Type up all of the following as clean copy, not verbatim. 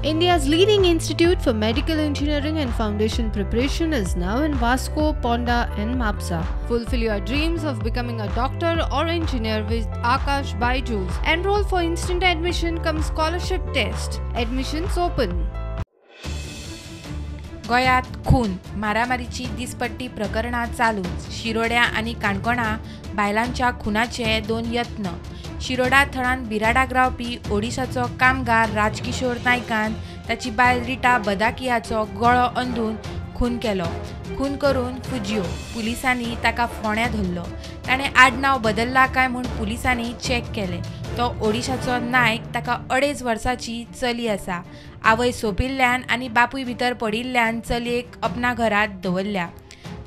India's leading institute for medical engineering and foundation preparation is now in Vasco, Ponda and Mapsa. Fulfill your dreams of becoming a doctor or engineer with Akash Byju's. Enroll for instant admission cum scholarship test. Admissions open. गोयात खून मारामारीची दिसपट्टी प्रकरणां चालूच. शिरोड्या आणि काणकोणा बायलांच्या खुनाचे 2 यत्न. शिरोडा थळांत बिराडाक रावपी ओडिशाचो कामगार राजकिशोर नायकान ताची बायल रिटा बदाकियाचो गळो अंदून खून केलो. खून करून फुजियो. पुलिसांनी ताका फोंड्या धरलो. ताणें आडनाव बदलला काय म्हूण पुलिसांनी चॅक केलें. तो ओडिशाचो नायक. ताका 2.5 वर्सांची चली आसा. आवय सोंपिल्ल्यान आनी बापूय भितर पडिल्ल्यान चलयेक अपना घरात दवरल्या.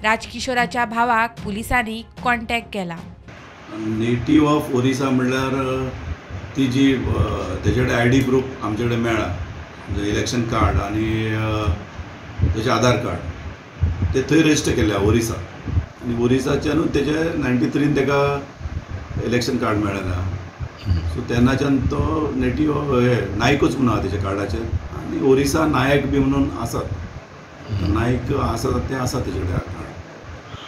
राजकिशोराच्या भावाक पुलिसांनी कॉन्टॅक्ट केला. नेटिव्ह ऑफ ओरिसा म्हणल्यार ती जी तेजे कडेन ID प्रूफ आमचे कडेन मेळ्ळा, म्हणजे इलेक्शन कार्ड आनी तेजें आधार कार्ड ते थंय रजिस्टर केल्ल्या ओरिसा. आनी ओरिसाच्यानूच तेजे 93 ताका इलेक्शन कार्ड मेळ्ळें. सो तेन्नाच्यान तो नेटिव्ह नायकूच म्हणून आसा तेच्या कार्डाचेर. आनी ओरिसा नायक बी म्हणून आसात. नायक आसा ते आसा तेजे कडेन कार्ड.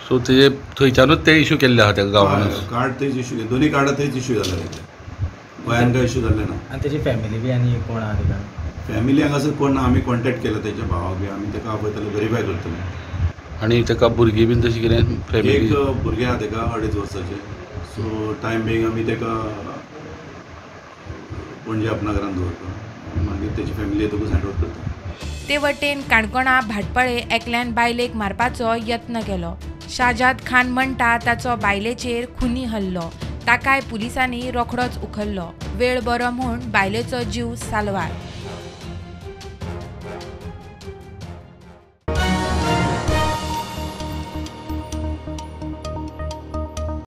सो तेजे थंयच्यानूच ते इश्यू केल्ले आहा त्या गांवांत. कार्ड थंयच इश्यू केले. दोनी कार्डां थंयच इश्यू जाले तेजे. गोंयान काय इश्यू जाल्ले ना. आनी तेजी फॅमिली बी आनी कोण आहा तेका? फॅमिली हांगासर कोण ना. आमी कॉन्टॅक्ट केला तेच्या भावाक बी. आमी तेका आपयतले, व्हेरीफाय करतले. आनी तेका भुरगीं बीन तशें कितें फॅमिली? एक भुरगें आहा तेका 2.5 वर्साचें. सो टायम बेगीन आमी तेका पणजे आपणा घरान दवरता. मागीर तेची फॅमिली येतकूच हँड ओवर करता. ते वटेन काणकोणा भाटपळे एकल्यान बायलेक मारपाचो यत्न केलो. शाजाद खान म्हणटा ताचो बायलेचेर खुनी हल्लो. ताकाय पुलिसांनी रोखडोच उखल्लो. वेळ बरो म्हूण बायलेचो जीव सालवार.